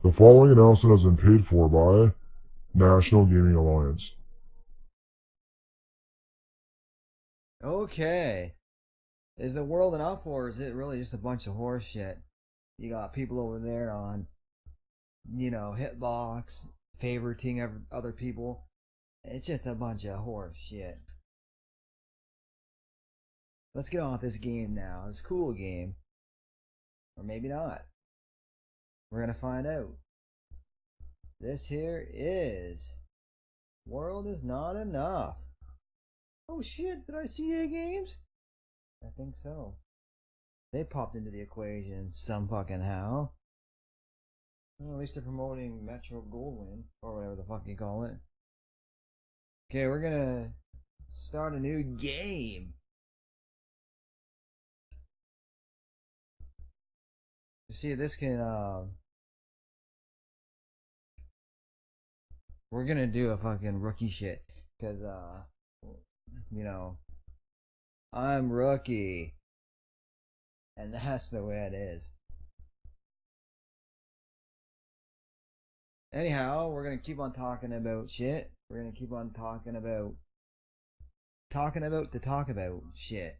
The following announcement has been paid for by National Gaming Alliance. Okay. Is the world enough, or is it really just a bunch of horse shit? You got people over there on, hitbox, favoriting other people. It's just a bunch of horse shit. Let's get on with this game now. It's a cool game. Or maybe not. We're gonna find out. This here is World is Not Enough. Oh shit, did I see EA Games? I think so. They popped into the equation some fucking how. Well, at least they're promoting Metro Goldwyn, or whatever the fuck you call it. Okay, we're gonna start a new game. You see, this can, we're gonna do a fucking rookie shit. Cause, you know, I'm rookie. And that's the way it is. Anyhow, we're gonna keep on talking about shit. We're gonna keep on talking about to talk about shit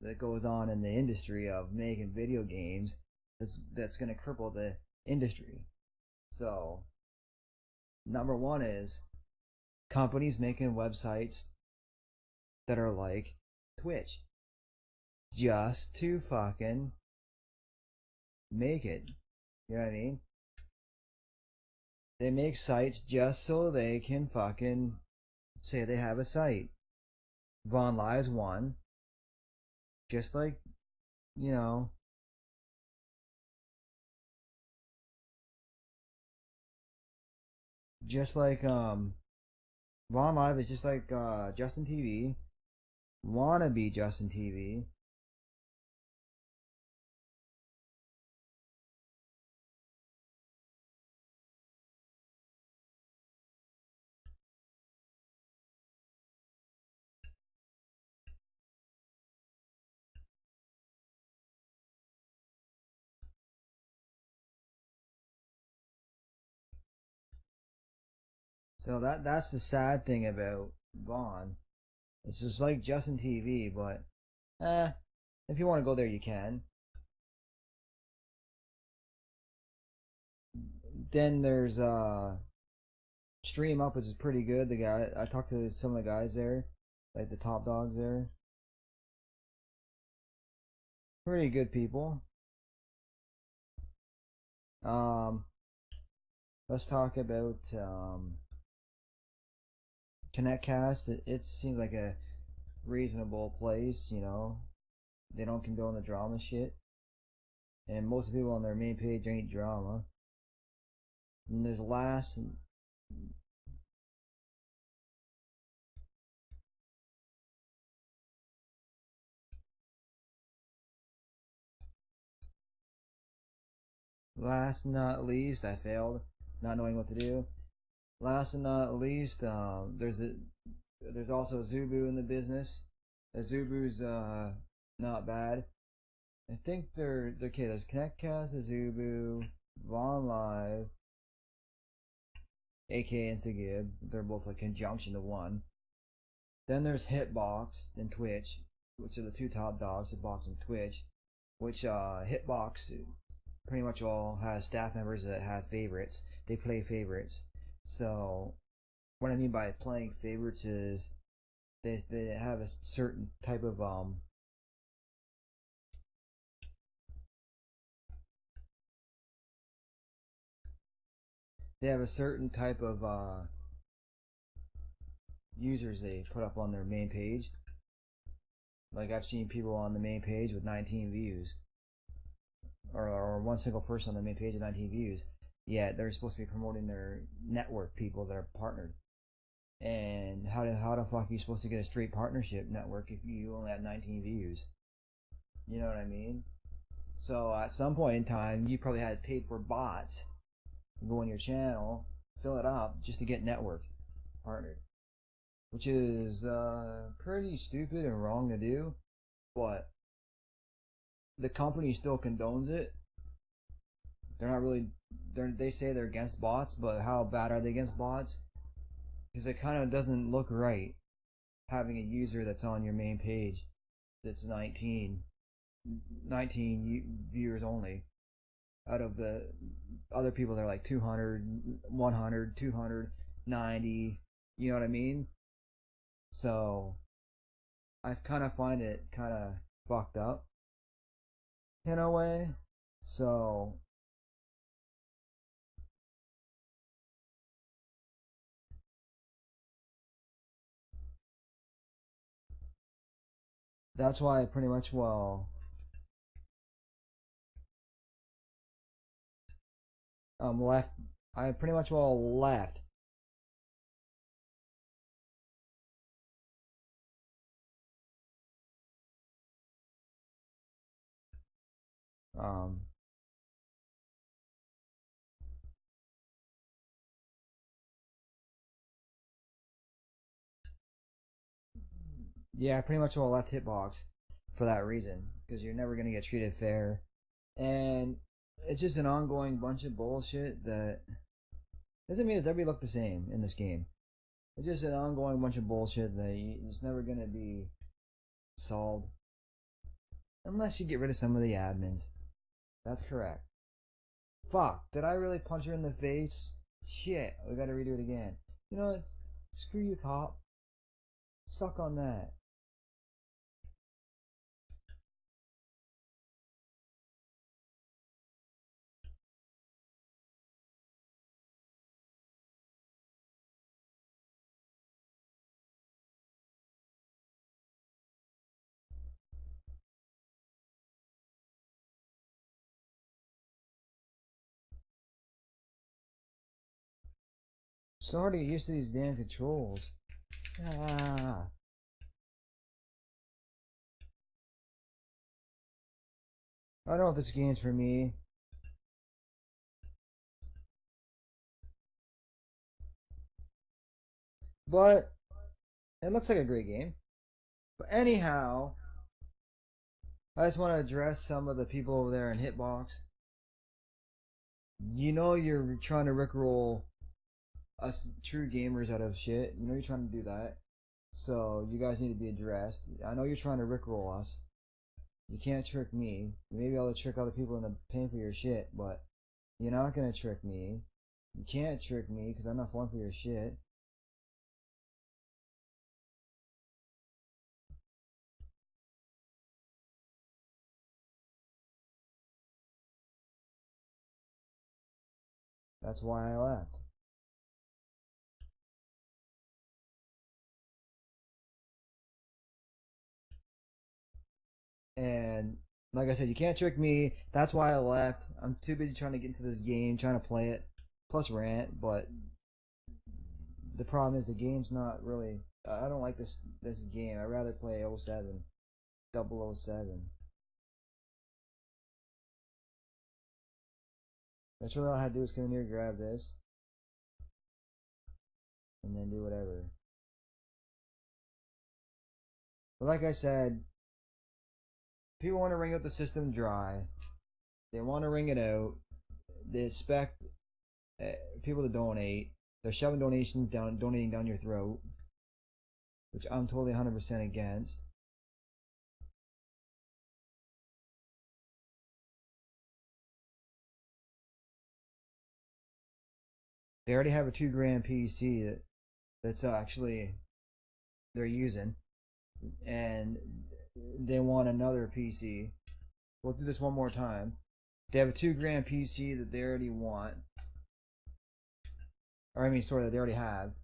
that goes on in the industry of making video games. That's gonna cripple the industry. So, number one is companies making websites that are like Twitch, just to fucking make it. You know what I mean? They make sites just so they can fucking say they have a site. Von Live's one. Just like, you know, just like, Von Live is just like, Justin TV. Wannabe Justin TV. So that's the sad thing about Vaughn. It's just like Justin TV, but if you want to go there, you can. Then there's Stream Up, which is pretty good. The guy I talked to some of the guys there, like the top dogs there. Pretty good people. Um, let's talk about ConnectCast. It seems like a reasonable place. They don't condone the drama shit, and most of the people on their main page ain't drama. And there's last and not least, I failed, not knowing what to do. Last and not least, there's also Zubu in the business. Zubu's not bad. I think they're okay. There's ConnectCast, Zubu, Von Live, aka Instagib. They're both like conjunction to one. Then there's Hitbox and Twitch, which are the two top dogs, Hitbox and Twitch. Which Hitbox pretty much all has staff members that have favorites. They play favorites. So what I mean by playing favorites is they have a certain type of they have a certain type of users they put up on their main page. Like I've seen people on the main page with 19 views, or one single person on the main page with 19 views. Yeah, they're supposed to be promoting their network people that are partnered. And how the fuck are you supposed to get a straight partnership network if you only have 19 views? You know what I mean? So at some point in time, you probably had paid for bots to go on your channel, fill it up just to get networked, partnered, which is pretty stupid and wrong to do. But the company still condones it. They're not really they say they're against bots, but how bad are they against bots? Because it kind of doesn't look right having a user that's on your main page that's 19 viewers only out of the other people that are like 200, 100, 200, 90. You know what I mean? So I kind of find it kind of fucked up in a way. So that's why I pretty much left. I pretty much left. Um, yeah, I pretty much left Hitbox for that reason because you're never gonna get treated fair, and it's just an ongoing bunch of bullshit that doesn't mean it's everybody look the same in this game. It's just an ongoing bunch of bullshit that it's never gonna be solved unless you get rid of some of the admins. That's correct. Fuck, did I really punch her in the face? Shit, we gotta redo it again. You know, screw you, cop. Suck on that. So hard to get used to these damn controls. Ah. I don't know if this game's for me. But it looks like a great game. But anyhow, I just want to address some of the people over there in Hitbox. You know you're trying to rickroll us true gamers out of shit. You know you're trying to do that. So you guys need to be addressed. I know you're trying to rickroll us. You can't trick me. You may be able to trick other people into paying for your shit, but you're not gonna trick me. You can't trick me because I'm not falling for your shit. That's why I left. And like I said, you can't trick me. That's why I left. I'm too busy trying to get into this game, trying to play it, plus rant. But the problem is the game's not really. I don't like this game. I'd rather play 07, 007. That's really all I had to do is come in here, grab this, and then do whatever. But like I said, people want to wring out the system dry. They want to wring it out. They expect people to donate. They're shoving donating down your throat, which I'm totally 100% against. They already have a $2,000 PC that's actually they're using, and they want another PC. We'll do this one more time. They have a $2,000 PC that they already want, or I mean, sorry, that they already have,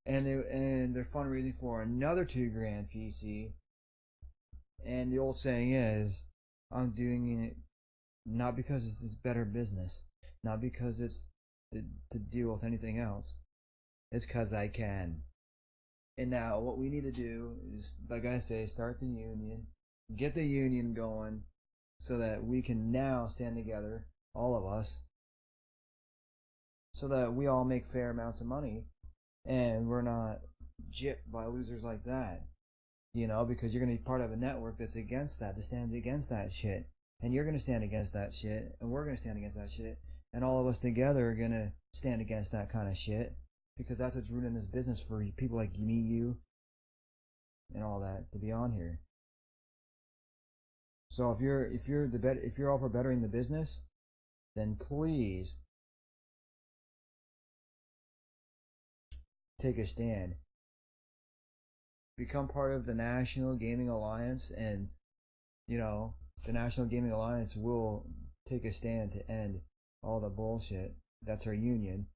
and they're fundraising for another $2,000 PC. And the old saying is, I'm doing it not because it's better business, not because it's to deal with anything else. It's because I can. And now what we need to do is, like I say, start the union, get the union going, so that we can now stand together, all of us, so that we all make fair amounts of money, and we're not gypped by losers like that. You know, because you're going to be part of a network that's against that, that stands against that shit. And you're going to stand against that shit, and we're going to stand against that shit. And all of us together are gonna stand against that kind of shit, because that's what's ruining this business for people like me, you, and all that to be on here. So if you're all for bettering the business, then please take a stand. Become part of the National Gaming Alliance, and the National Gaming Alliance will take a stand to end all the bullshit. That's our union.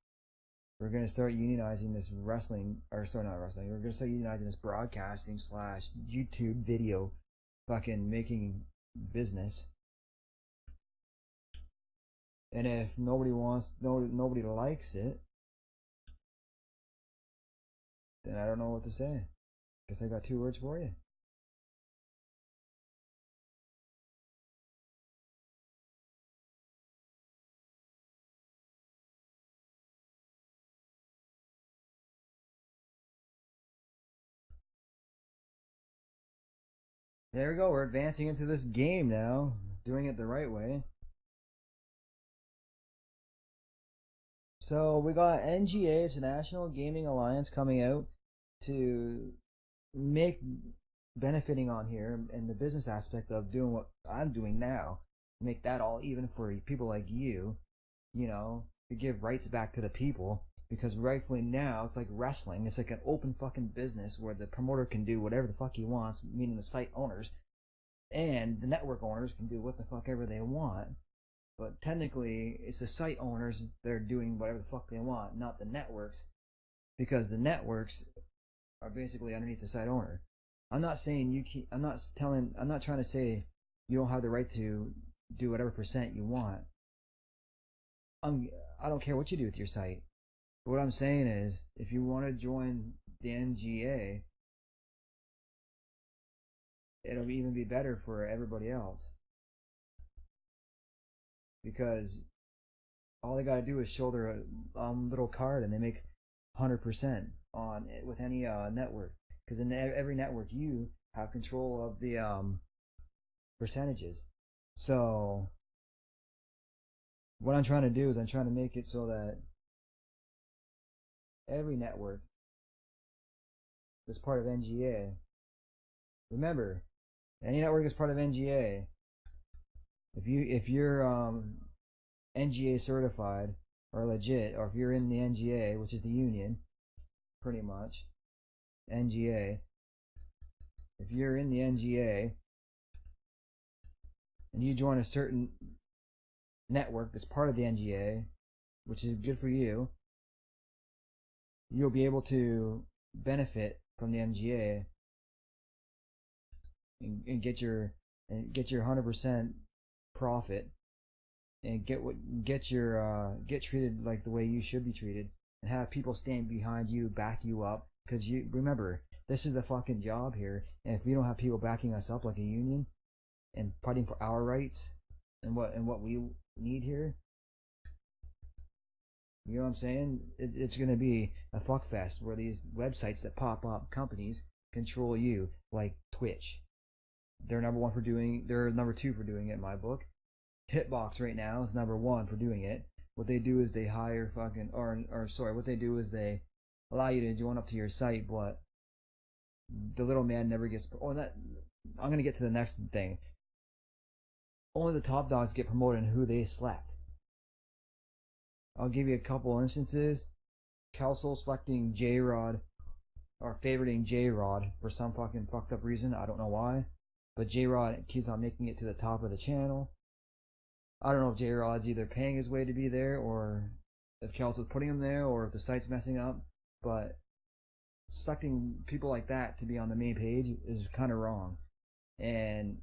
We're gonna start unionizing this wrestling, or sorry, not wrestling. We're gonna start unionizing this broadcasting / YouTube video, fucking making business. And if nobody likes it, then I don't know what to say. Guess I got 2 words for you. There we go. We're advancing into this game now, doing it the right way. So we got NGA, it's a National Gaming Alliance, coming out to make benefiting on here and the business aspect of doing what I'm doing now. Make that all even for people like you, to give rights back to the people. Because rightfully now, it's like wrestling. It's like an open fucking business where the promoter can do whatever the fuck he wants, meaning the site owners. And the network owners can do what the fuck ever they want. But technically, it's the site owners that are doing whatever the fuck they want, not the networks. Because the networks are basically underneath the site owner. I'm not saying I'm not trying to say you don't have the right to do whatever percent you want. I don't care what you do with your site. But what I'm saying is, if you want to join the NGA, it'll even be better for everybody else. Because all they gotta do is show their little card, and they make 100% on it with any network. Because in every network, you have control of the percentages. So what I'm trying to do is I'm trying to make it so that every network that's part of NGA, remember, any network that's part of NGA, if you're NGA certified or legit, or if you're in the NGA, which is the union, pretty much, NGA, if you're in the NGA and you join a certain network that's part of the NGA, which is good for you, you'll be able to benefit from the NGA and get your 100% profit, and get treated like the way you should be treated, and have people stand behind you, back you up. Because you remember, this is the fucking job here, and if we don't have people backing us up like a union and fighting for our rights and what we need here, you know what I'm saying? It's gonna be a fuck fest where these websites that pop up, companies, control you, like Twitch. They're number 2 for doing it in my book. Hitbox right now is number 1 for doing it. What they do is they hire what they do is they allow you to join up to your site, but the little man never gets. I'm gonna get to the next thing. Only the top dogs get promoted and who they select. I'll give you a couple instances. Kelso selecting J-Rod, or favoriting J-Rod for some fucking fucked up reason. I don't know why. But J-Rod keeps on making it to the top of the channel. I don't know if J-Rod's either paying his way to be there, or if Kelso's putting him there, or if the site's messing up. But selecting people like that to be on the main page is kind of wrong. And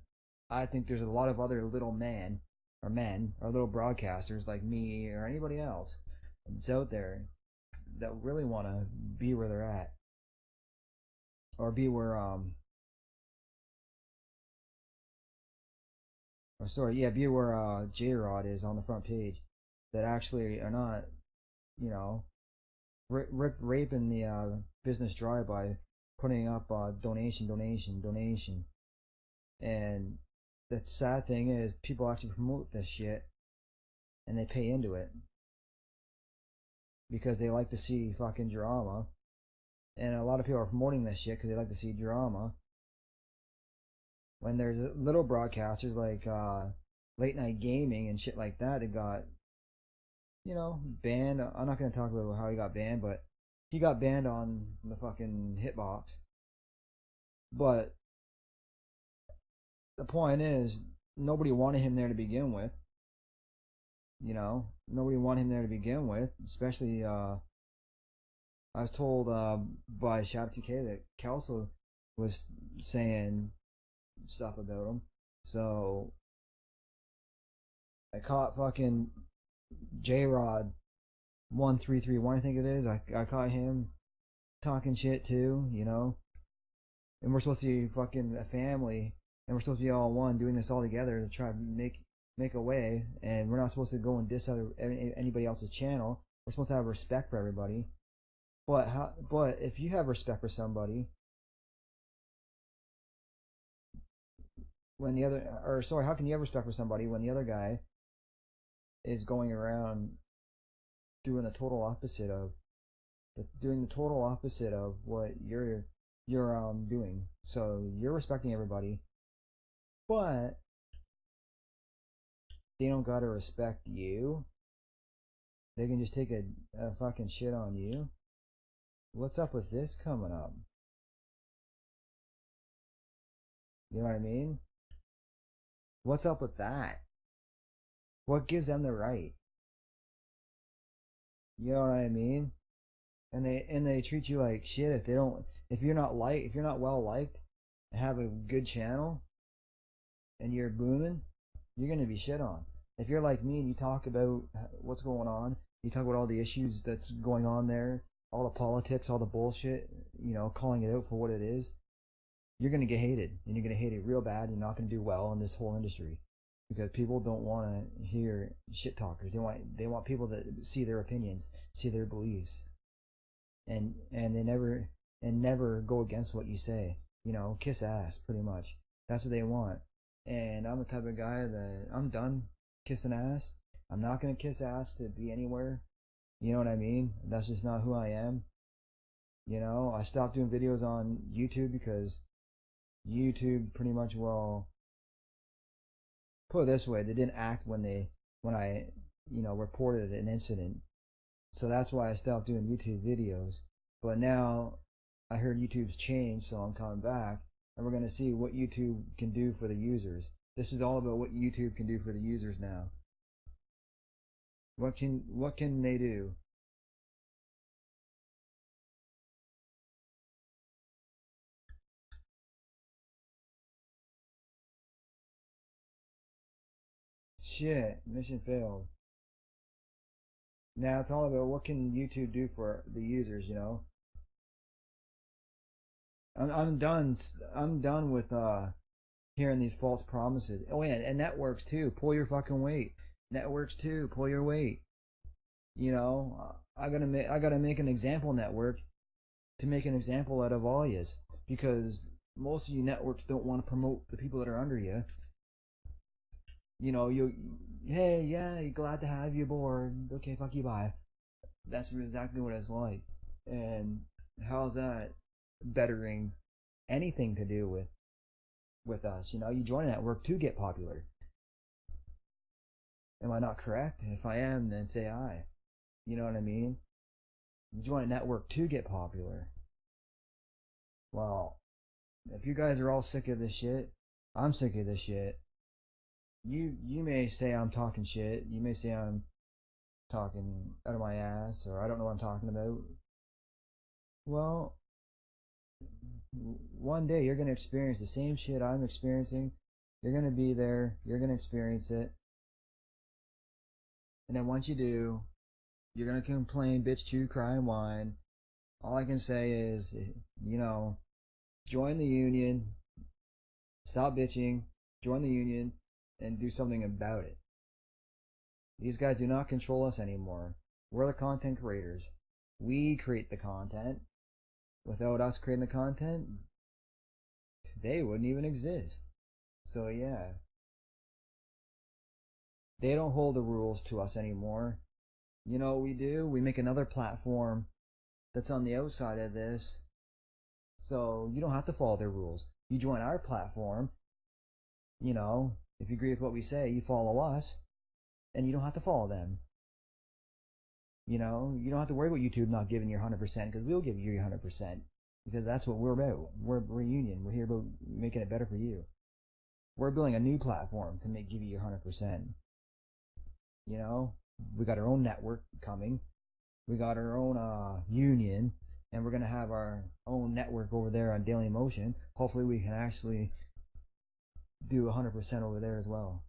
I think there's a lot of other little men or little broadcasters like me or anybody else that's out there that really want to be where they're at, or be where be where J-Rod is on the front page, that actually are not, raping the business dry by putting up donation. And the sad thing is, people actually promote this shit and they pay into it. because they like to see fucking drama. And a lot of people are promoting this shit because they like to see drama. When there's little broadcasters like late night gaming and shit like that, they got, banned. I'm not gonna talk about how he got banned, but he got banned on the fucking hitbox. But the point is, nobody wanted him there to begin with. Nobody wanted him there to begin with. Especially, I was told by Shab2K that Kelso was saying stuff about him. So I caught fucking J-Rod 1331, I think it is. I caught him talking shit too, And we're supposed to be fucking a family, and we're supposed to be all one, doing this all together to try to make a way. And we're not supposed to go and diss anybody else's channel. We're supposed to have respect for everybody. But if you have respect for somebody, how can you have respect for somebody when the other guy is going around doing the total opposite of what you're doing? So you're respecting everybody, but they don't gotta respect you. They can just take a fucking shit on you. What's up with this coming up? You know what I mean? What's up with that? What gives them the right? You know what I mean? And they treat you like shit if you're not well liked and have a good channel and you're booming, you're gonna be shit on. If you're like me and you talk about what's going on, you talk about all the issues that's going on there, all the politics, all the bullshit, calling it out for what it is, you're gonna get hated, and you're gonna hate it real bad. You're not gonna do well in this whole industry because people don't want to hear shit talkers. They want people that see their opinions, see their beliefs, and they never go against what you say. Kiss ass, pretty much. That's what they want. And I'm the type of guy that I'm done kissing ass. I'm not gonna kiss ass to be anywhere. You know what I mean? That's just not who I am. I stopped doing videos on YouTube because YouTube pretty much, well, put it this way, they didn't act when I reported an incident. So that's why I stopped doing YouTube videos. But now I heard YouTube's changed, so I'm coming back, and we're gonna see what YouTube can do for the users. This is all about what YouTube can do for the users now. What can they do? Shit, mission failed. Now it's all about what can YouTube do for the users, I'm done. I'm done with hearing these false promises. Oh yeah, and networks too. Pull your fucking weight. Networks too. Pull your weight. I gotta make an example network to make an example out of all yous, because most of you networks don't want to promote the people that are under you. Hey, yeah, glad to have you aboard. Okay, fuck you, bye. That's exactly what it's like. And how's that bettering anything to do with us? You join a network to get popular. Am I not correct? If I am, then say I. You know what I mean? You join a network to get popular. Well, if you guys are all sick of this shit, I'm sick of this shit. You may say I'm talking shit. You may say I'm talking out of my ass, or I don't know what I'm talking about. Well, one day you're gonna experience the same shit I'm experiencing. You're gonna be there. You're gonna experience it. And then once you do, you're gonna complain, bitch, chew, cry, and whine. All I can say is, join the union. Stop bitching. Join the union. And do something about it. These guys do not control us anymore. We're the content creators. We create the content. Without us creating the content, they wouldn't even exist. So yeah. They don't hold the rules to us anymore. You know what we do? We make another platform that's on the outside of this, so you don't have to follow their rules. You join our platform, you know, if you agree with what we say, you follow us, and you don't have to follow them. You know, you don't have to worry about YouTube not giving you 100% because we'll give you your 100% because that's what we're about. We're union. We're here about making it better for you. We're building a new platform to give you your 100%. You know, we got our own network coming. We got our own union, and we're gonna have our own network over there on Daily Motion. Hopefully, we can actually do 100% over there as well.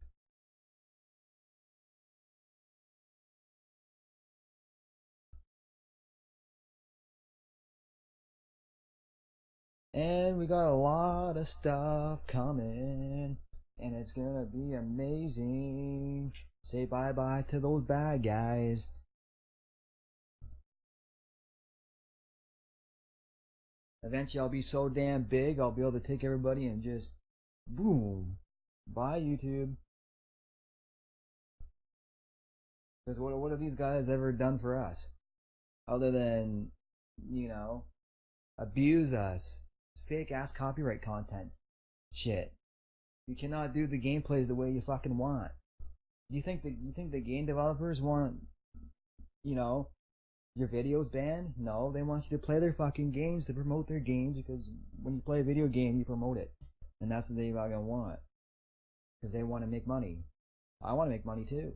And we got a lot of stuff coming, and it's gonna be amazing. Say bye bye to those bad guys. Eventually, I'll be so damn big, I'll be able to take everybody and just boom. Bye, YouTube. Because what have these guys ever done for us? Other than, you know, abuse us. Fake ass copyright content. Shit. You cannot do the gameplays the way you fucking want. You think the game developers want, you know, your videos banned? No, they want you to play their fucking games to promote their games because when you play a video game, you promote it. And that's what they fucking want. Because they want to make money. I want to make money too.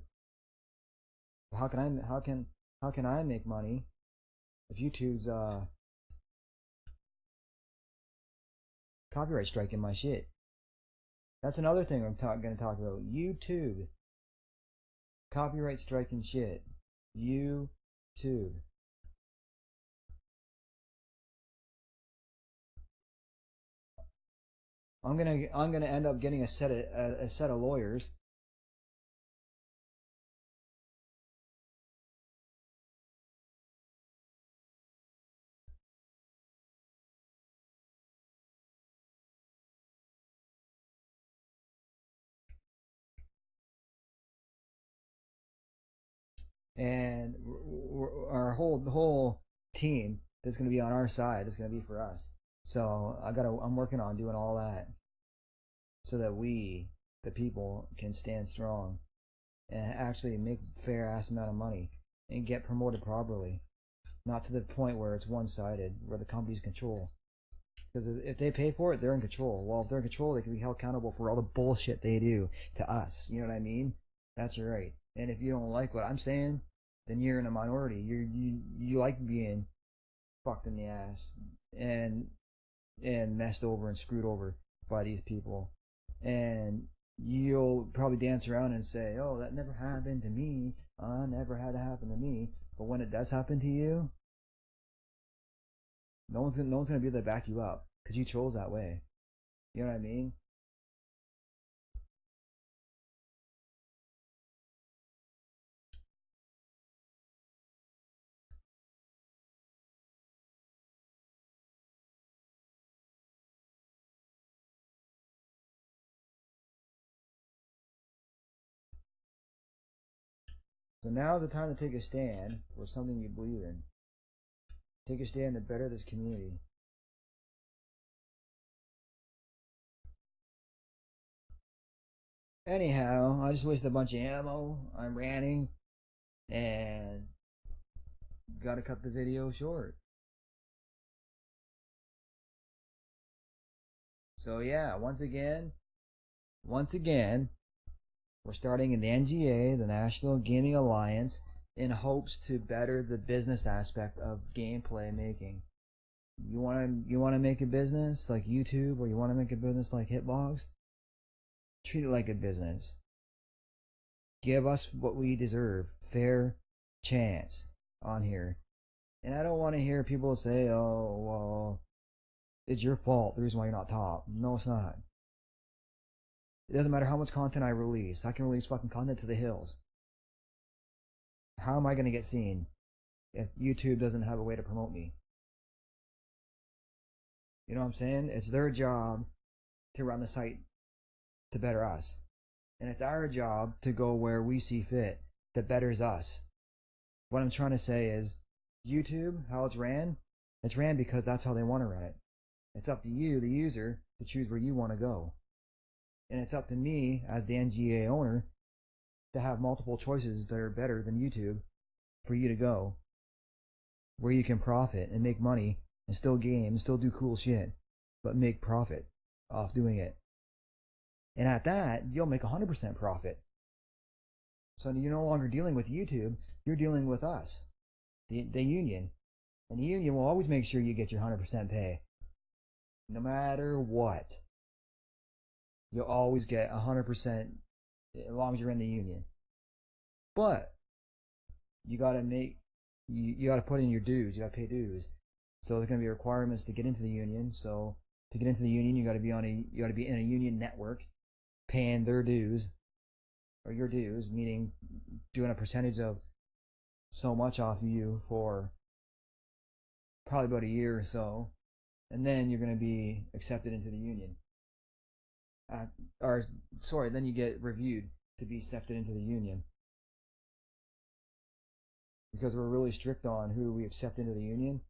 How can I make money if YouTube's copyright striking my shit? That's another thing I'm gonna talk about. YouTube copyright striking shit. YouTube. I'm gonna end up getting a set of lawyers. And our whole team that's going to be on our side is going to be for us. So I'm working on doing all that so that we, the people, can stand strong and actually make fair ass amount of money and get promoted properly, not to the point where it's one-sided, where the companies control. Because if they pay for it, they're in control. Well, if they're in control, they can be held accountable for all the bullshit they do to us. You know what I mean? That's right. And if you don't like what I'm saying, then you're in a minority. You like being fucked in the ass and messed over and screwed over by these people. And you'll probably dance around and say, "Oh, that never happened to me. Never had to happen to me." But when it does happen to you, no one's gonna be there to back you up because you chose that way. You know what I mean? So now is the time to take a stand for something you believe in. Take a stand to better this community. Anyhow, I just wasted a bunch of ammo. I'm ranting and gotta cut the video short. So yeah, once again, we're starting in the NGA, the National Gaming Alliance, in hopes to better the business aspect of gameplay making. You wanna make a business like YouTube, or you wanna make a business like Hitbox? Treat it like a business. Give us what we deserve. Fair chance on here. And I don't want to hear people say, "Oh, well, it's your fault, the reason why you're not top." No, it's not. It doesn't matter how much content I release. I can release fucking content to the hills. How am I going to get seen if YouTube doesn't have a way to promote me? You know what I'm saying? It's their job to run the site to better us. And it's our job to go where we see fit that betters us. What I'm trying to say is, YouTube, how it's ran because that's how they want to run it. It's up to you, the user, to choose where you want to go. And it's up to me, as the NGA owner, to have multiple choices that are better than YouTube for you to go, where you can profit and make money and still game and still do cool shit, but make profit off doing it. And at that, you'll make 100% profit. So you're no longer dealing with YouTube, you're dealing with us, the union. And the union will always make sure you get your 100% pay. No matter what. You'll always get 100% as long as you're in the union. But you gotta you gotta put in your dues, you gotta pay dues. So there's gonna be requirements to get into the union. So to get into the union, you gotta be in a union network, paying their dues, or your dues, meaning doing a percentage of so much off of you for probably about a year or so, and then you're gonna be accepted into the union. Then you get reviewed to be accepted into the union. Because we're really strict on who we accept into the union.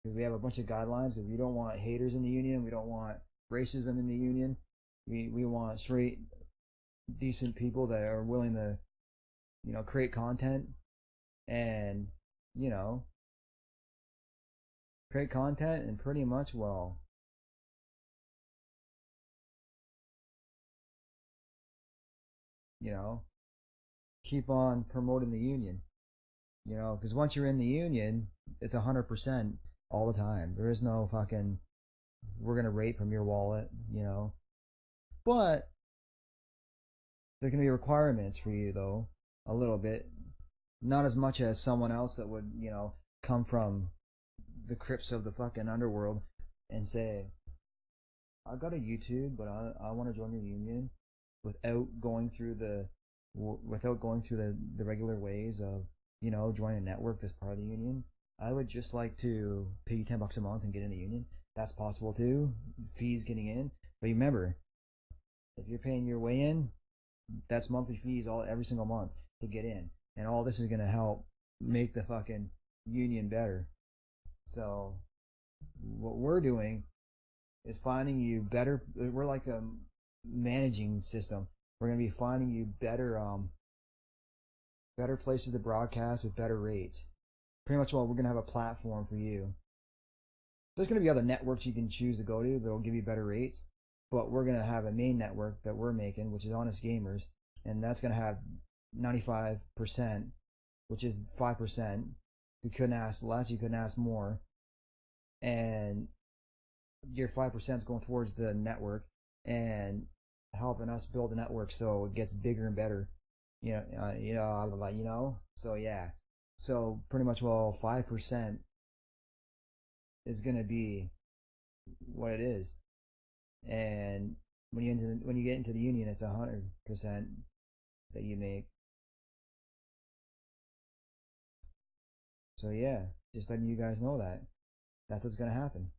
Because we have a bunch of guidelines. Because we don't want haters in the union. We don't want racism in the union. We want straight, decent people that are willing to, create content. And, create content and pretty much, keep on promoting the union. Because once you're in the union, it's 100% all the time. There is no fucking, we're gonna rate from your wallet, But there can be requirements for you, though, a little bit. Not as much as someone else that would, come from the crypts of the fucking underworld and say, I got a YouTube, but I want to join your union without going through the regular ways of, join a network that's part of the union. I would just like to pay you $10 a month and get in the union. That's possible too. Fees getting in. But remember, if you're paying your way in, that's monthly fees every single month to get in. And all this is going to help make the fucking union better. So what we're doing is finding you better. We're like a managing system. We're going to be finding you better places to broadcast with better rates. Pretty much, we're going to have a platform for you. There's going to be other networks you can choose to go to that will give you better rates, but we're going to have a main network that we're making, which is Honest Gamers, and that's going to have 95%, which is 5%. You couldn't ask less, you couldn't ask more, and your 5% is going towards the network and helping us build a network so it gets bigger and better. So yeah. So pretty much, 5% is gonna be what it is, and when you get into the union, it's 100% that you make. So yeah, just letting you guys know that's what's gonna happen.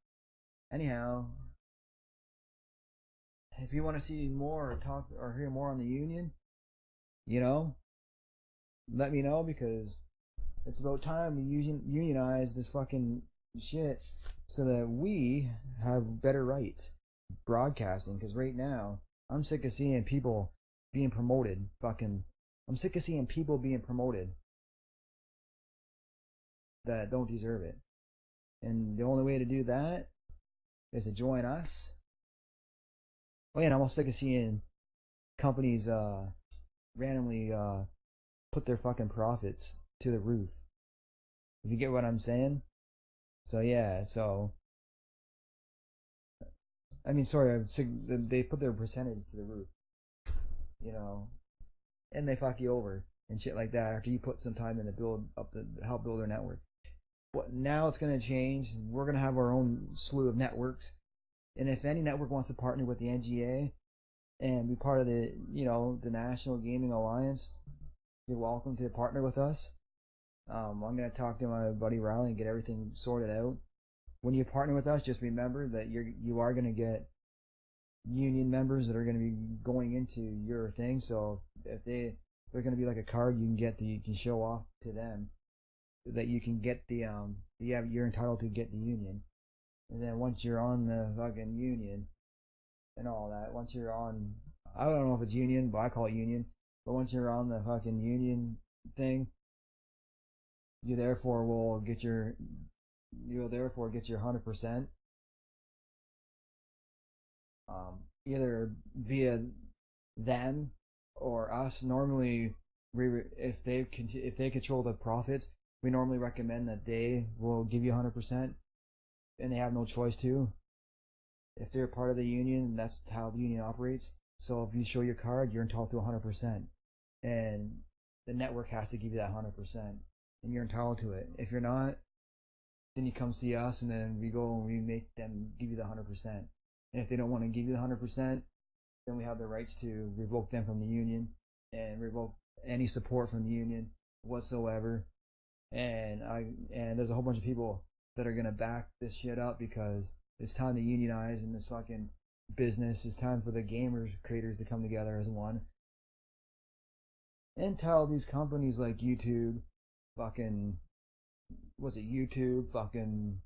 Anyhow, if you want to see more or talk or hear more on the union, let me know, because it's about time we unionize this fucking shit so that we have better rights broadcasting. Because right now, I'm sick of seeing people being promoted. I'm sick of seeing people being promoted that don't deserve it. And the only way to do that is to join us. Oh yeah, and I'm also sick of seeing companies randomly put their fucking profits to the roof. If you get what I'm saying? So yeah, sorry, they put their percentage to the roof, and they fuck you over and shit like that after you put some time in to help build their network. But now it's gonna change. We're gonna have our own slew of networks, and if any network wants to partner with the NGA and be part of the National Gaming Alliance, you're welcome to partner with us. I'm going to talk to my buddy Riley and get everything sorted out. When you partner with us, just remember that you are going to get union members that are going to be going into your thing. So if they're going to be like a card you can get that you can show off to them that you can get the you're entitled to get the union. And then once you're on the fucking union and all that, once you're on, I don't know if it's union, but I call it union. But once you're on the fucking union thing, you therefore will get your, you'll therefore get your 100%. Either via them or us. Normally, if they control the profits, we normally recommend that they will give you 100%, and they have no choice to. If they're part of the union, that's how the union operates. So if you show your card, you're entitled to 100%, and the network has to give you that 100%, and you're entitled to it. If you're not, then you come see us, and then we go and we make them give you the 100%. And if they don't want to give you the 100%, then we have the rights to revoke them from the union and revoke any support from the union whatsoever. And there's a whole bunch of people that are gonna back this shit up because it's time to unionize in this fucking business. It's time for the gamers creators to come together as one and tell these companies like YouTube, fucking YouTube, fucking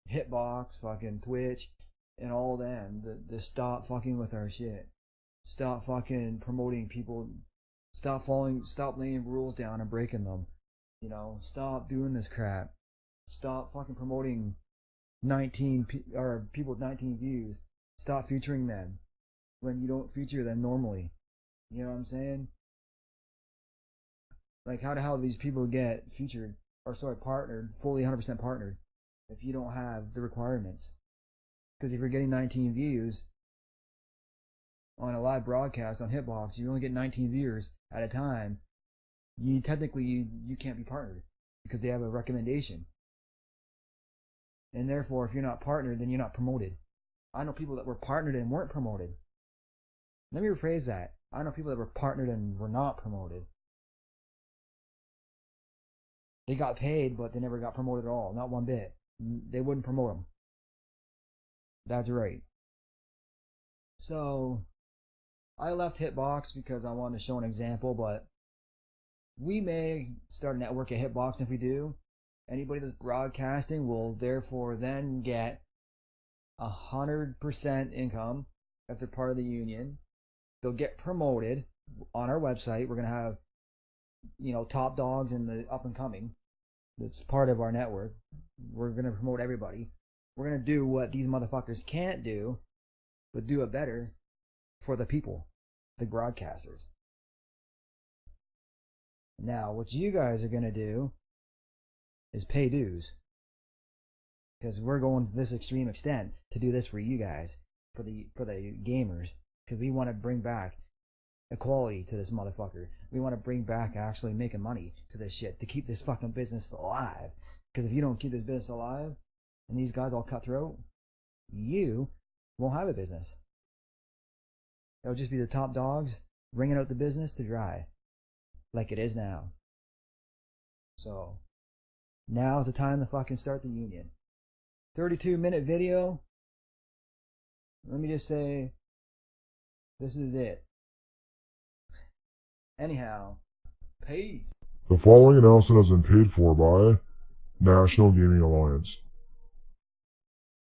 Hitbox, fucking Twitch, and all them to stop fucking with our shit. Stop fucking promoting people. Stop laying rules down and breaking them. You know, stop doing this crap. Stop fucking promoting people with 19 views. Stop featuring them when you don't feature them normally. You know what I'm saying? Like, how the hell do these people get featured, or sorry, partnered, fully 100% partnered, if you don't have the requirements? Because if you're getting 19 views on a live broadcast on Hitbox, you only get 19 viewers at a time. You can't be partnered because they have a recommendation. And therefore, if you're not partnered, then you're not promoted. I know people that were partnered and weren't promoted. Let me rephrase that. I know people that were partnered and were not promoted. They got paid, but they never got promoted at all. Not one bit. They wouldn't promote them. That's right. So, I left Hitbox because I wanted to show an example, but we may start a network at Hitbox. If we do, anybody that's broadcasting will therefore then get 100% income if they're part of the union. They'll get promoted on our website. We're going to have, top dogs in the up and coming. That's part of our network. We're going to promote everybody. We're going to do what these motherfuckers can't do, but do it better for the people, the broadcasters. Now, what you guys are going to do is pay dues. Because we're going to this extreme extent to do this for you guys, for the gamers. Because we want to bring back equality to this motherfucker. We want to bring back actually making money to this shit, to keep this fucking business alive. Because if you don't keep this business alive, and these guys all cutthroat, you won't have a business. It'll just be the top dogs wringing out the business to dry, like it is now. So, now's the time to fucking start the union. 32-minute video. Let me just say, this is it. Anyhow, peace. The following announcement has been paid for by National Gaming Alliance.